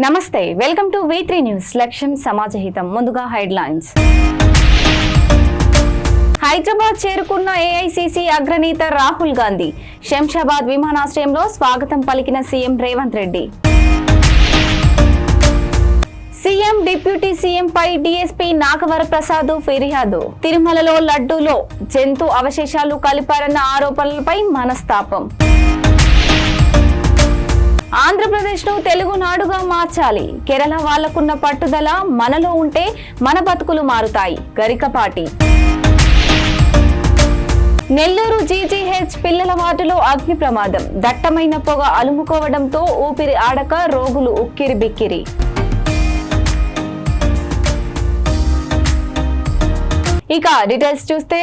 నమస్తే, welcome to V3 news. లక్ష్యం సమాజహితం. ముందుగా హెడ్లైన్స్. హైదరాబాద్ చేరుకున్న ఏఐసీసీ అగ్రనేత రాహుల్ గాంధీ. శంషాబాద్ విమానాశ్రయంలో స్వాగతం పలికిన CM Revanth Reddy. CM deputy CM పై డీఎస్పీ నాగవరప్రసాద్ ఫిర్యాదు. తిరుమలలో లడ్డూలో జంతు అవశేషాలు కలిపారన్న ఆరోపణలపై మనస్తాపం. ఆంధ్రప్రదేశ్ ను తెలుగు నాడుగా మార్చాలి. కేరళ వాళ్లకున్న పట్టుదల మనలో ఉంటే మన బతుకులు మారుతాయి. గరికపాటి. నెల్లూరు జీజీహెచ్ పిల్లల వార్డులో అగ్ని ప్రమాదం. దట్టమైన పొగ అలుముకోవడంతో ఊపిరి ఆడక రోగులు ఉక్కిరి బిక్కిరి. ఇక డీటెయిల్స్ చూస్తే,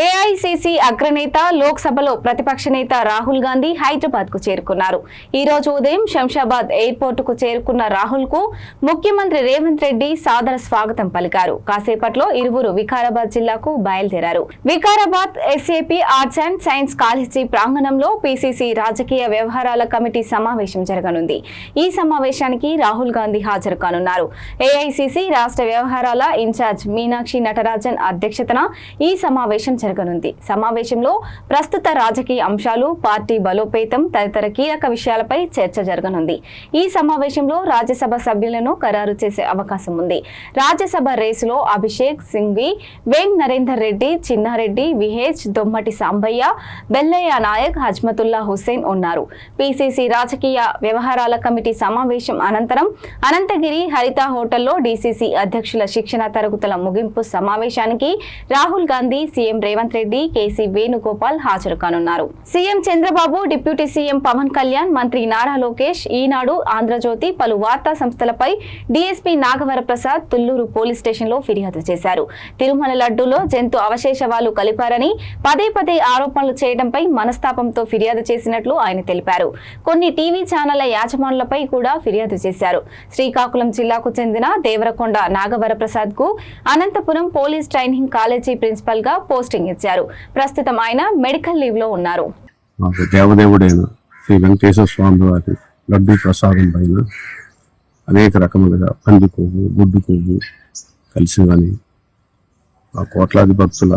ఏఐసీసీ అగ్రనేత, లోక్సభలో ప్రతిపక్ష నేత రాహుల్ గాంధీ హైదరాబాద్ కు చేరుకున్నారు. ఈ రోజు ఉదయం శంషాబాద్ ఎయిర్పోర్ట్ కు చేరుకున్న రాహుల్ కు ముఖ్యమంత్రి రేవంత్ రెడ్డి సాదర స్వాగతం పలికారు. కాసేపట్లో ఇరువురు వికారాబాద్ జిల్లాకు బయలుదేరారు. Vikarabad SAP arts and science college ప్రాంగణంలో పీసీసీ రాజకీయ వ్యవహారాల కమిటీ సమావేశం జరగనుంది. ఈ సమావేశానికి రాహుల్ గాంధీ హాజరు కానున్నారు. ఏఐసీసీ రాష్ట్ర వ్యవహారాల ఇన్ఛార్జ్ మీనాక్షి నటరాజన్ అధ్యక్షతన ఈ సమావేశం జరగనుంది. సమావేశంలో ప్రస్తుత రాజకీయ అంశాలు, పార్టీ బలోపేతం తదితర కీలక విషయాలపై చర్చ జరగనుంది. ఈ సమావేశంలో రాజ్యసభ సభ్యులను ఖరారు చేసే అవకాశం ఉంది. రాజ్యసభ రేసులో అభిషేక్ సింఘ్వి, వేం నరేందర్ రెడ్డి, చిన్నారెడ్డి, విహెచ్, దొమ్మటి సాంబయ్య, బెల్లయ్య నాయక్, హజ్మతుల్లా హుస్సేన్ ఉన్నారు. పీసీసీ రాజకీయ వ్యవహారాల కమిటీ సమావేశం అనంతరం అనంతగిరి హరిత హోటల్లో డీసీసీ అధ్యక్షుల శిక్షణ తరగతుల ముగింపు సమావేశానికి రాహుల్ గాంధీ, సీఎం రేవంత్ రెడ్డి, కేసీ వేణుగోపాల్ హాజరు కానున్నారు. CM Chandrababu, deputy CM Pavan Kalyan, మంత్రి నారా లోకేష్, ఈనాడు, ఆంధ్రజ్యోతి, పలు వార్తా సంస్థలపై DSP Nagavaraprasad Thulluru police station లో ఫిర్యాదు చేశారు. తిరుమల లడ్డూలో జంతు అవశేషాలు కలిపారని పదే పదే ఆరోపణలు చేయడంపై మనస్తాపంతో ఫిర్యాదు చేసినట్లు ఆయన తెలిపారు. కొన్ని టీవీ ఛానళ్ల యాజమానులపై కూడా ఫిర్యాదు చేశారు. శ్రీకాకుళం జిల్లాకు చెందిన దేవరకొండ నాగవరప్రసాద్ కు Anantapur police training college principal గా పోస్టింగ్ ఇచ్చారు. ప్రస్తుతం ఆయన మెడికల్ లీవ్ లో ఉన్నారు. దేవదేవుడైన శ్రీ వెంకటేశ్వర స్వామి వారి లడ్డూ ప్రసాదం పైన అనేక రకములుగా పంది కొవ్వు, గుడ్డు కొవ్వు కలిసి కానీ ఆ కోట్లాది భక్తుల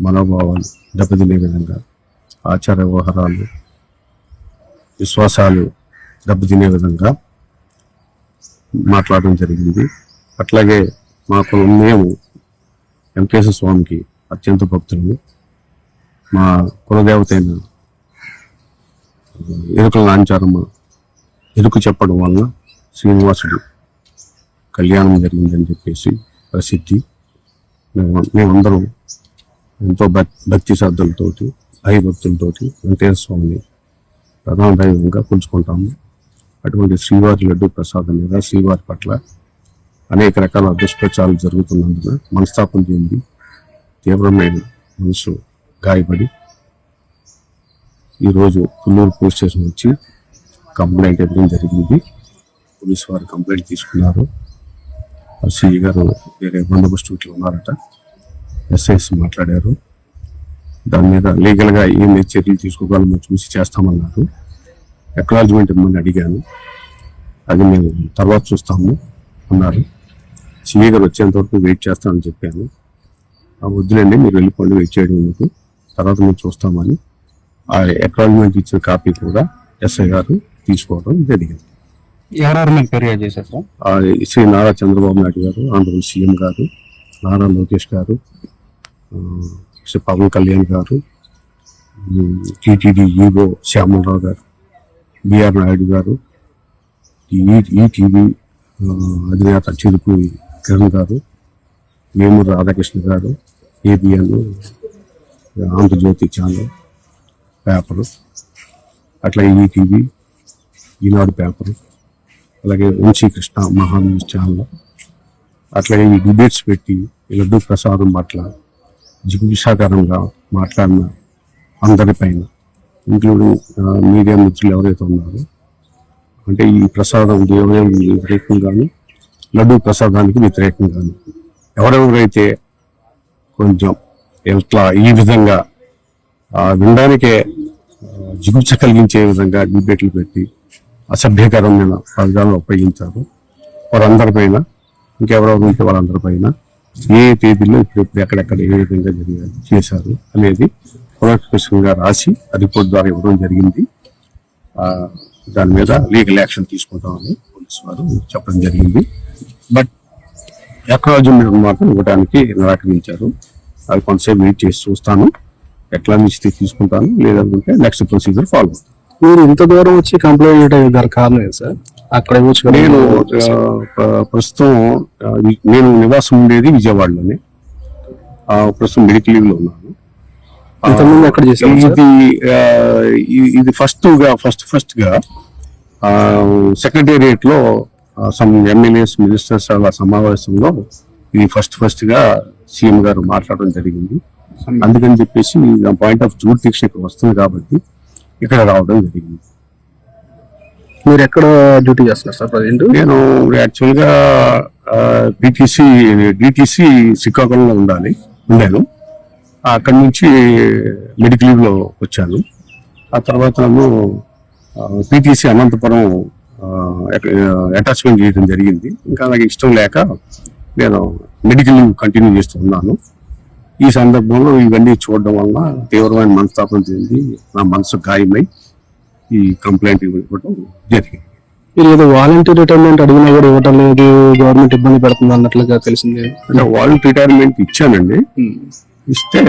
మనోభావాలు దెబ్బతినే విధంగా, ఆచార వ్యవహారాలు, విశ్వాసాలు దెబ్బతినే విధంగా మాట్లాడడం జరిగింది. అట్లాగే మేము వెంకటేశ్వర స్వామికి అత్యంత భక్తులు. మా కులదేవత అయిన ఎరుకల నాంచారమ్మ ఎరుకు చెప్పడం వలన శ్రీనివాసుడు కళ్యాణం జరిగిందని చెప్పేసి ప్రసిద్ధి. మేమందరం ఎంతో భక్తి శ్రద్ధలతోటి, భయభక్తులతోటి వెంకటేశ్వర స్వామిని ప్రధాన దైవంగా కొలుచుకుంటాము. అటువంటి శ్రీవారి లడ్డూ ప్రసాదం మీద శ్రీవారి పట్ల అనేక రకాల దుష్ప్రచారాలు జరుగుతున్నందున మనస్తాపం చెంది తీవ్రమైన మనసు గాయపడి ఈరోజు తుళ్లూరు పోలీస్ స్టేషన్ వచ్చి కంప్లైంట్ ఇవ్వడం జరిగింది. పోలీసు వారు కంప్లైంట్ తీసుకున్నారు. సిఈ గారు వేరే బందోబస్తు ఇట్లా ఉన్నారట. ఎస్ఐస్ మాట్లాడారు. దాని మీద లీగల్గా ఏం చర్యలు తీసుకోగలమో చూసి చేస్తామన్నారు. అక్నాలజ్మెంట్ ఇవ్వమని అడిగాను. అది మేము తర్వాత చూస్తాము అన్నారు. సిఈ గారు వచ్చేంత వరకు వెయిట్ చేస్తామని చెప్పాను. వద్దులేండి, మీరు వెళ్ళిపోండి, వెయిట్ చేయడం ఎందుకు, తర్వాత మేము చూస్తామని ఆ అక్నాలజ్మెంట్ ఇచ్చిన కాపీ కూడా ఎస్ఐ గారు తీసుకోవడం జరిగింది. ఎవరెవరు మీకు ఫిర్యాదు చేశారు? శ్రీ నారా చంద్రబాబు నాయుడు గారు, ఆంధ్రప్రదేశ్ సీఎం గారు, నారా లోకేష్ గారు, శ్రీ పవన్ కళ్యాణ్ గారు, టీటీడీ ఈగో శ్యామలరావు గారు, బిఆర్ నాయుడు గారు, ఈటీవీ అధినేత చిరుకు కిరణ్ గారు, వేమూరు రాధాకృష్ణ గారు, ఏబిఎన్, ఆంధ్రజ్యోతి ఛానల్ పేపరు, అట్లా ఈటీవీ, ఈనాడు పేపరు, అలాగే వంశీకృష్ణ మహాన్యూస్ ఛానల్, అట్లాగే ఈ డిబేట్స్ పెట్టి ఈ లడ్డూ ప్రసాదం పట్ల జిగుషాకరంగా మాట్లాడిన అందరిపైన, ఇంక్లూడింగ్ మీడియా మిత్రులు ఎవరైతే ఉన్నారో, అంటే ఈ ప్రసాదం దేవునికి వ్యతిరేకంగాను, లడ్డూ ప్రసాదానికి వ్యతిరేకంగాను ఎవరెవరైతే కొంచెం ఎట్లా ఈ విధంగా వినడానికే జిగుప్స కలిగించే విధంగా డిబేట్లు పెట్టి అసభ్యకరమైన పదాలను ఉపయోగించారు. వారందరిపైన ఇంకెవరెవరు ఉంటే వాళ్ళందరిపైన ఏ తేదీలో ఇప్పుడు ఎక్కడెక్కడ ఏ విధంగా చేశారు అనేది పునఃస్పష్టంగా రాసి రిపోర్ట్ ద్వారా ఇవ్వడం జరిగింది. దాని మీద లీగల్ యాక్షన్ తీసుకుంటామని పోలీసు వారు చెప్పడం జరిగింది. బట్ అక్నాలెడ్జ్మెంట్ మాత్రం ఇవ్వడానికి నిరాకరించారు. అది కొంతసేపు వెయిట్ చేసి చూస్తాను, ఎట్లా నుంచి తీసుకుంటాను, లేదనుకుంటే నెక్స్ట్ ప్రొసీజర్ ఫాలో. మీరు ఇంత దూరం వచ్చి కంప్లైంట్ అయ్యారు కారణం ఏంటి సార్? అక్కడ నేను ప్రస్తుతం నేను నివాసం ఉండేది విజయవాడలోనే. ప్రస్తుతం మెడికల్ లీవ్ లో ఉన్నాను. ఇంతకుముందు ఎక్కడ చేశారు? ఇది ఫస్ట్ గా సెక్రటేరియట్ లో సమ్ ఎమ్మెల్యేస్ మినిస్టర్స్ వాళ్ళ సమావేశంలో ఇది ఫస్ట్ గా సీఎం గారు మాట్లాడడం జరిగింది. అందుకని చెప్పేసి పాయింట్ ఆఫ్ జ్యూరిడిక్షన్ ఇక్కడ వస్తుంది కాబట్టి ఇక్కడ రావడం జరిగింది. మీరు ఎక్కడ డ్యూటీ చేస్తున్నారు సార్ ప్రజెంట్? నేను యాక్చువల్ గా డిటిసి శ్రీకాకుళంలో ఉండాను. అక్కడి నుంచి మెడికల్ లీవ్ లో వచ్చాను. ఆ తర్వాత నేను పిటిసి అనంతపురం అటాచ్మెంట్ చేయడం జరిగింది. ఇంకా నాకు ఇష్టం లేక నేను మెడికల్ లీవ్ కంటిన్యూ చేస్తూ ఉన్నాను. ఈ సందర్భంలో ఇవన్నీ చూడడం వల్ల తీవ్రమైన మనస్తాపం చెంది నా మనసు గాయమై ఈ కంప్లైంట్ ఇవ్వడం జరిగింది. మీరు ఏదో వాలంటీర్ రిటైర్మెంట్ అడిగినా కూడా ఇవ్వటం లేదు, గవర్నమెంట్ ఇబ్బంది పెడుతుంది అన్నట్లుగా తెలిసింది. అంటే వాలంటీర్ రిటైర్మెంట్ ఇచ్చానండి. ఇస్తే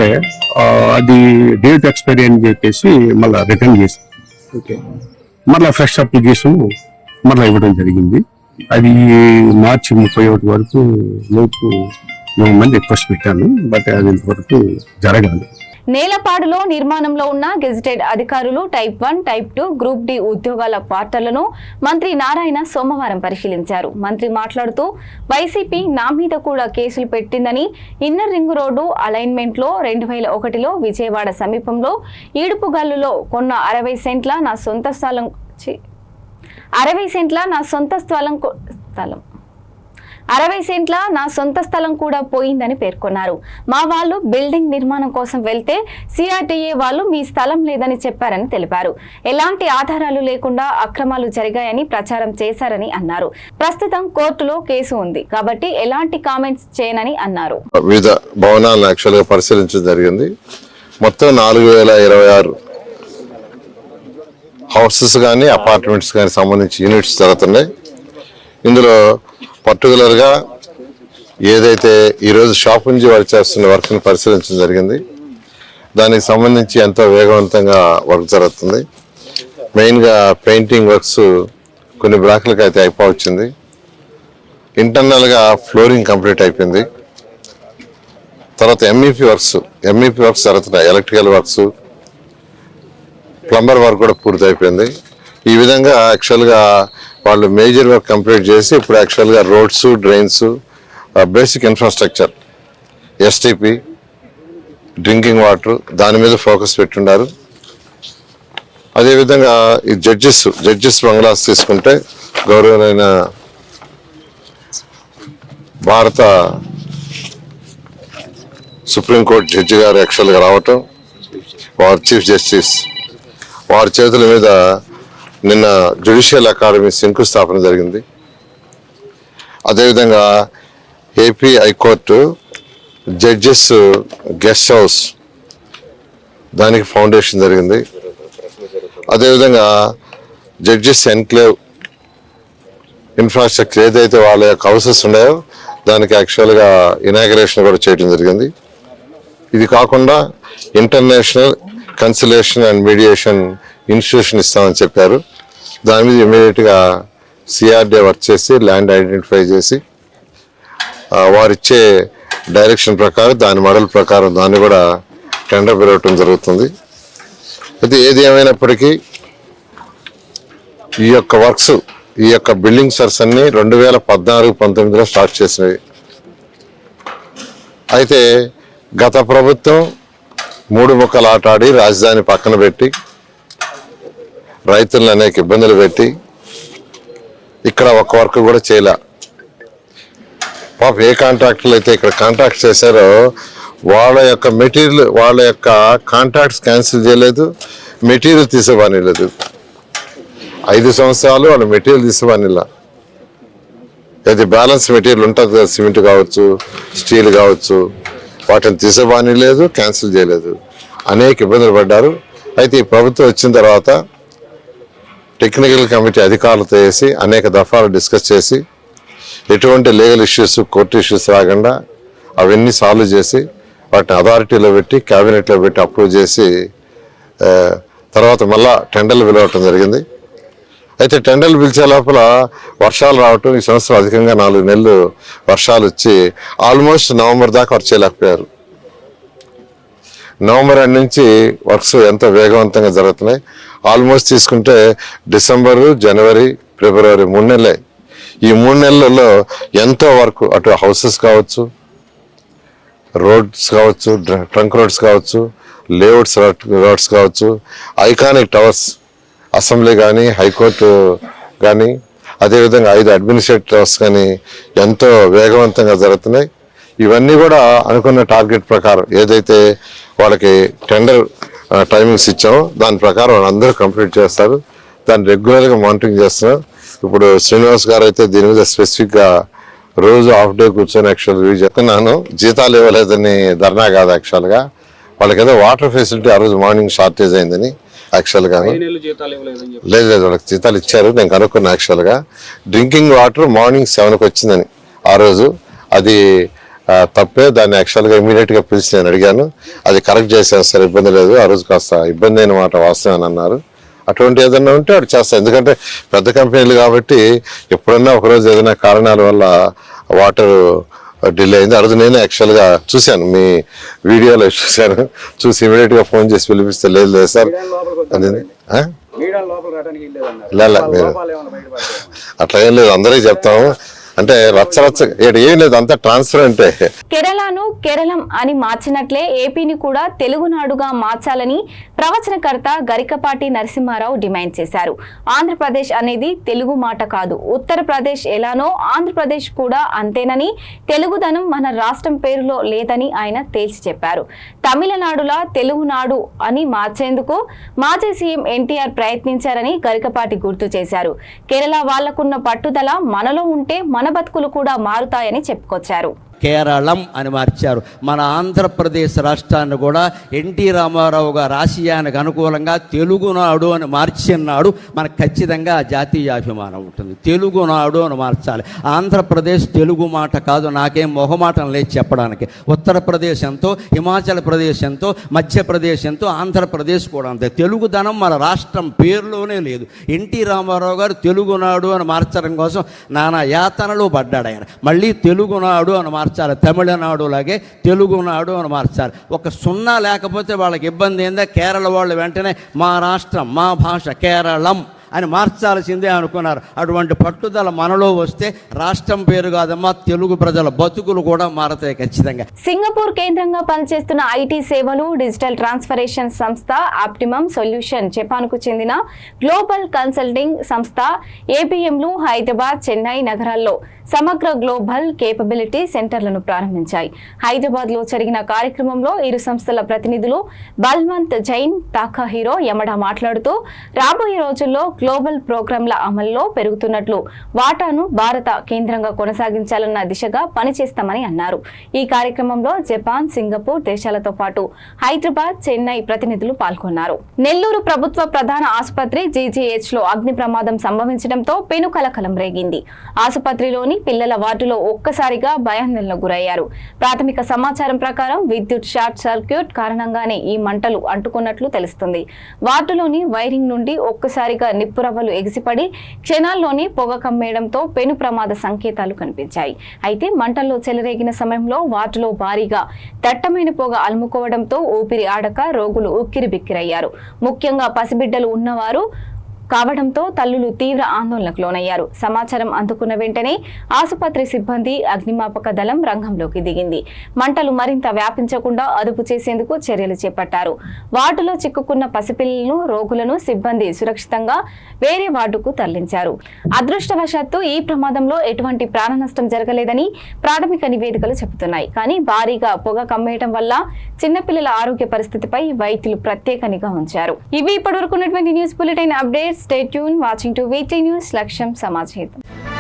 అది డేట్ ఎక్స్పైరీ అని చెప్పేసి మళ్ళీ రిటర్న్ చేసి మళ్ళీ ఫ్రెష్ అప్లికేషన్ మళ్ళీ ఇవ్వడం జరిగింది. అది మార్చి 31 వరకు లోపు ఇవ్వమని రిక్వెస్ట్ పెట్టాను. బట్ అది ఇంతవరకు జరగాలి. నేలపాడులో నిర్మాణంలో ఉన్న గెజిటెడ్ అధికారులు టైప్ 1, టైప్ 2, గ్రూప్ డి ఉద్యోగాల పోర్టళ్లను మంత్రి నారాయణ సోమవారం పరిశీలించారు. మంత్రి మాట్లాడుతూ వైసీపీ నా మీద కూడా కేసులు పెట్టిందని, ఇన్నర్ రింగ్ రోడ్డు అలైన్మెంట్ లో 2001లో విజయవాడ సమీపంలో ఈడుపుగల్లులో కొన్న 60 సెంట్ల నా సొంత స్థలం కూడా పోయిందని పేర్కొన్నారు. మా వాళ్ళు బిల్డింగ్ నిర్మాణం కోసం వెళ్తే సిఆర్టీఏ వాళ్ళు మీ స్థలం లేదని చెప్పారని తెలిపారు. ఎలాంటి ఆధారాలు లేకుండా అక్రమాలు జరిగాయని ప్రచారం చేశారని అన్నారు. ప్రస్తుతం కోర్టులో కేసు ఉంది కాబట్టి ఎలాంటి కామెంట్స్ చేయనని అన్నారు. వివిధ భవనాలను యాక్చువల్గా పరిశీలించడం జరిగింది. మొత్తం 4026 హౌసెస్ కానీ అపార్ట్మెంట్స్ కానీ సంబంధించి యూనిట్స్ జరుగుతున్నాయి. ఇందులో పర్టికులర్గా ఏదైతే ఈరోజు షాప్ నుంచి వారు చేస్తున్న వర్క్ని పరిశీలించడం జరిగింది. దానికి సంబంధించి ఎంతో వేగవంతంగా వర్క్ జరుగుతుంది. మెయిన్గా పెయింటింగ్ వర్క్స్ కొన్ని బ్లాక్లకు అయితే అయిపోవచ్చింది. ఇంటర్నల్గా ఫ్లోరింగ్ కంప్లీట్ అయిపోయింది. తర్వాత ఎంఈపీ వర్క్స్ జరుగుతున్నాయి. ఎలక్ట్రికల్ వర్క్స్, ప్లంబర్ వర్క్ కూడా పూర్తి అయిపోయింది. ఈ విధంగా యాక్చువల్గా వాళ్ళు మేజర్ వర్క్ కంప్లీట్ చేసి ఇప్పుడు యాక్చువల్గా roads, drains, basic infrastructure, STP, drinking water దాని మీద ఫోకస్ పెట్టున్నారు. అదేవిధంగా ఈ జడ్జెస్ బంగ్లాస్ తీసుకుంటే గౌరవనైన భారత సుప్రీంకోర్టు జడ్జి గారు యాక్చువల్గా రావటం, వారు చీఫ్ జస్టిస్ వారి చేతుల మీద నిన్న జ్యుడిషియల్ అకాడమీ శంకుస్థాపన జరిగింది. అదేవిధంగా AP high court judges guest house దానికి ఫౌండేషన్ జరిగింది. అదేవిధంగా జడ్జెస్ ఎన్క్లేవ్ ఇన్ఫ్రాస్ట్రక్చర్ ఏదైతే వాళ్ళ యొక్క హౌసెస్ ఉన్నాయో దానికి యాక్చువల్గా ఇనాగరేషన్ కూడా చేయడం జరిగింది. ఇది కాకుండా international cancellation and mediation institution ఇస్తామని చెప్పారు. దాని మీద ఇమీడియట్గా సిఆర్డీఏ వర్క్ చేసి ల్యాండ్ ఐడెంటిఫై చేసి వారిచ్చే డైరెక్షన్ ప్రకారం దాని మోడల్ ప్రకారం దాన్ని కూడా టెండర్ పిలవటం జరుగుతుంది. అయితే ఏది ఏమైనప్పటికీ ఈ యొక్క వర్క్స్, ఈ యొక్క బిల్డింగ్ సర్స్ అన్ని 2014-19లో స్టార్ట్ చేసినవి. అయితే గత ప్రభుత్వం 3 ముక్కలు ఆటాడి రాజధాని పక్కన పెట్టి రైతులను అనేక ఇబ్బందులు పెట్టి ఇక్కడ ఒక వర్క్ కూడా చేయలే. పాప ఏ కాంట్రాక్టర్లు అయితే ఇక్కడ కాంట్రాక్ట్ చేశారో వాళ్ళ యొక్క మెటీరియల్, వాళ్ళ యొక్క కాంట్రాక్ట్స్ క్యాన్సిల్ చేయలేదు, మెటీరియల్ తీసేవానిలేదు. 5 సంవత్సరాలు వాళ్ళ మెటీరియల్ తీసేవానిలా. అయితే బ్యాలెన్స్ మెటీరియల్ ఉంటుంది కదా, సిమెంట్ కావచ్చు, స్టీల్ కావచ్చు, వాటిని తీసేబాని లేదు, క్యాన్సిల్ చేయలేదు, అనేక ఇబ్బందులు పడ్డారు. అయితే ఈ ప్రభుత్వం వచ్చిన తర్వాత టెక్నికల్ కమిటీ అధికారులతో వేసి అనేక దఫాలు డిస్కస్ చేసి ఎటువంటి లీగల్ ఇష్యూస్, కోర్టు ఇష్యూస్ రాకుండా అవన్నీ సాల్వ్ చేసి వాటిని అథారిటీలో పెట్టి క్యాబినెట్లో పెట్టి అప్రూవ్ చేసి తర్వాత మళ్ళా టెండర్లు పిలవటం జరిగింది. అయితే టెండర్లు పిలిచే లోపల వర్షాలు రావటం, ఈ సంవత్సరం అధికంగా 4 నెలలు వర్షాలు వచ్చి ఆల్మోస్ట్ నవంబర్ దాకా వర్క్ చేయలేకపోయారు. నవంబర్ ఎండ్ నుంచి వర్క్స్ ఎంతో వేగవంతంగా జరుగుతున్నాయి. ఆల్మోస్ట్ తీసుకుంటే డిసెంబరు, జనవరి, ఫిబ్రవరి 3 నెలలే. ఈ 3 నెలలలో ఎంతో వర్క్, అటు హౌసెస్ కావచ్చు, రోడ్స్ కావచ్చు, ట్రంక్ రోడ్స్ కావచ్చు, లేఅవుట్స్ రోడ్స్ కావచ్చు, ఐకానిక్ టవర్స్, అసెంబ్లీ కానీ, హైకోర్టు కానీ, అదేవిధంగా 5 అడ్మినిస్ట్రేటివ్ టవర్స్ కానీ ఎంతో వేగవంతంగా జరుగుతున్నాయి. ఇవన్నీ కూడా అనుకున్న టార్గెట్ ప్రకారం ఏదైతే వాళ్ళకి టెండర్ టైమింగ్స్ ఇచ్చామో దాని ప్రకారం వాళ్ళందరూ కంప్లీట్ చేస్తారు. దాన్ని రెగ్యులర్గా మానిటరింగ్ చేస్తున్నారు. ఇప్పుడు శ్రీనివాస్ గారు అయితే దీని మీద స్పెసిఫిక్గా రోజు హాఫ్ డే కూర్చొని యాక్చువల్ రివ్యూ చెప్తున్నాను. జీతాలు ఇవ్వలేదని ధర్నా కాదు, యాక్చువల్గా వాళ్ళకి ఏదో వాటర్ ఫెసిలిటీ ఆ రోజు మార్నింగ్ షార్టేజ్ అయిందని యాక్చువల్గా లేదు, వాళ్ళకి జీతాలు ఇచ్చారు. నేను కనుక్కున్నా యాక్చువల్గా డ్రింకింగ్ వాటర్ మార్నింగ్ 7కి వచ్చిందని ఆ రోజు. అది తప్పే, దాన్ని యాక్చువల్గా ఇమీడియట్గా పిలిచి నేను అడిగాను. అది కరెక్ట్ చేశాను సార్, ఇబ్బంది లేదు. ఆ రోజు కాస్త ఇబ్బంది అయిన మాట వాస్తవం అని అన్నారు. అటువంటి ఏదన్నా ఉంటే అటు చేస్తాను, ఎందుకంటే పెద్ద కంపెనీలు కాబట్టి ఎప్పుడన్నా ఒకరోజు ఏదైనా కారణాల వల్ల వాటర్ డిలే అయింది. ఆ రోజు నేను యాక్చువల్గా చూశాను, మీ వీడియోలో చూశాను. చూసి ఇమీడియట్గా ఫోన్ చేసి పిలిపిస్తే లేదు సార్ అది మీరు అట్లా ఏం లేదు, అందరికీ చెప్తాము. అంటే రచ్చ ఏం లేదు, అంతా ట్రాన్స్ఫర్. అంటే కేరళను కేరళం అని మార్చినట్లే ఏపీని కూడా తెలుగునాడుగా మార్చాలని ప్రవచనకర్త గరికపాటి నరసింహారావు డిమాండ్ చేశారు. ఆంధ్రప్రదేశ్ అనేది తెలుగు మాట కాదు, ఉత్తరప్రదేశ్ ఎలానో ఆంధ్రప్రదేశ్ కూడా అంతేనని, తెలుగుదనం మన రాష్ట్రం పేరులో లేదని ఆయన తేల్చి చెప్పారు. తమిళనాడులా తెలుగునాడు అని మార్చేందుకు మాజీ సీఎం ఎన్టీఆర్ ప్రయత్నించారని గరికపాటి గుర్తు చేశారు. కేరళ వాళ్లకున్న పట్టుదల మనలో ఉంటే మన బతుకులు కూడా మారుతాయని చెప్పుకొచ్చారు. కేరళం అని మార్చారు. మన ఆంధ్రప్రదేశ్ రాష్ట్రాన్ని కూడా ఎన్టీ రామారావు గారు ఆశయానికి అనుకూలంగా తెలుగునాడు అని మార్చినాడు. మనకు ఖచ్చితంగా జాతీయాభిమానం ఉంటుంది. తెలుగునాడు అని మార్చాలి. ఆంధ్రప్రదేశ్ తెలుగు మాట కాదు, నాకేం మొహమాటం లేదు చెప్పడానికి. ఉత్తరప్రదేశ్ ఎంతో, హిమాచల్ ప్రదేశ్ ఎంతో, మధ్యప్రదేశ్ ఎంతో, ఆంధ్రప్రదేశ్ కూడా అంతే. తెలుగుదనం మన రాష్ట్రం పేరులోనే లేదు. ఎన్టీ రామారావు గారు తెలుగునాడు అని మార్చడం కోసం నానా యాతనలు పడ్డాడు ఆయన. మళ్ళీ తెలుగునాడు అని మార్చాలి, తమిళనాడు లాగే తెలుగునాడు అని మార్చాలి. ఒక సున్నా లేకపోతే వాళ్ళకి ఇబ్బంది ఏందా? కేరళ వాళ్ళు వెంటనే మా రాష్ట్రం, మా భాష కేరళం అని మార్చాల్సిందే అనుకున్నారు. అటువంటి పట్టుదల మనలో వస్తే రాష్ట్రం పేరు కాదమ్మా, తెలుగు ప్రజల బతుకులు కూడా మారతాయి ఖచ్చితంగా. సింగపూర్ కేంద్రంగా పనిచేస్తున్న ఐటీ సేవలు డిజిటల్ ట్రాన్స్ఫర్మేషన్ సంస్థ ఆప్టిమమ్ సొల్యూషన్ జపాన్కు చెందిన గ్లోబల్ కన్సల్టింగ్ సంస్థ ఏబిఎంలు హైదరాబాద్, చెన్నై నగరాల్లో సమగ్ర గ్లోబల్ కేపబిలిటీ సెంటర్లను ప్రారంభించాయి. హైదరాబాద్ లో జరిగిన కార్యక్రమంలో ఇరు సంస్థల ప్రతినిధులు బల్వంత్ జైన్, తాకాహిరో యమడా మాట్లాడుతూ రాబోయే రోజుల్లో గ్లోబల్ ప్రోగ్రాంల అమల్లో పెరుగుతున్నట్లు వాటాను భారత కేంద్రంగా కొనసాగించాలన్న దిశగా పనిచేస్తామని అన్నారు. ఈ కార్యక్రమంలో జపాన్, సింగపూర్ దేశాలతో పాటు హైదరాబాద్, చెన్నై ప్రతినిధులు పాల్గొన్నారు. నెల్లూరు ప్రభుత్వ ప్రధాన ఆసుపత్రి జీజీహెచ్ లో అగ్ని ప్రమాదం సంభవించడంతో పెను కలకలం రేగింది. ఆసుపత్రిలోని పిల్లల వార్డులో ఒక్కసారిగా భయాందోళనకు గురయ్యారు. ప్రాథమిక సమాచారం ప్రకారం విద్యుత్ షార్ట్ సర్క్యూట్ కారణంగానే ఈ మంటలు అంటుకున్నట్లు తెలుస్తుంది. వార్డులోని వైరింగ్ నుండి ఒక్కసారిగా నిప్పురవ్వలు ఎగిసిపడి క్షణాల్లోనే పొగ కమ్మేయడంతో పెను ప్రమాద సంకేతాలు కనిపించాయి. అయితే మంటల్లో చెలరేగిన సమయంలో వార్డులో భారీగా దట్టమైన పొగ అలుముకోవడంతో ఊపిరి ఆడక రోగులు ఉక్కిరిబిక్కిరయ్యారు. ముఖ్యంగా పసిబిడ్డలు ఉన్నవారు కావడంతో తల్లులు తీవ్ర ఆందోళనకు లోనయ్యారు. సమాచారం అందుకున్న వెంటనే ఆసుపత్రి సిబ్బంది, అగ్నిమాపక దళం రంగంలోకి దిగింది. మంటలు మరింత వ్యాపించకుండా అదుపు చేసేందుకు చర్యలు చేపట్టారు. వార్డులో చిక్కుకున్న పసిపిల్లలను, రోగులను సిబ్బంది సురక్షితంగా వేరే వార్డుకు తరలించారు. అదృష్టవశాత్తు ఈ ప్రమాదంలో ఎటువంటి ప్రాణ నష్టం జరగలేదని ప్రాథమిక నివేదికలు చెబుతున్నాయి. కానీ భారీగా పొగ కమ్మేయడం వల్ల చిన్నపిల్లల ఆరోగ్య పరిస్థితిపై వైద్యులు ప్రత్యేక నిఘా ఉంచారు. ఇవి ఇప్పటివరకు ఉన్నటువంటి news bulletin updates. Stay tuned, watching to VT News, Laksham Samaj Hitam.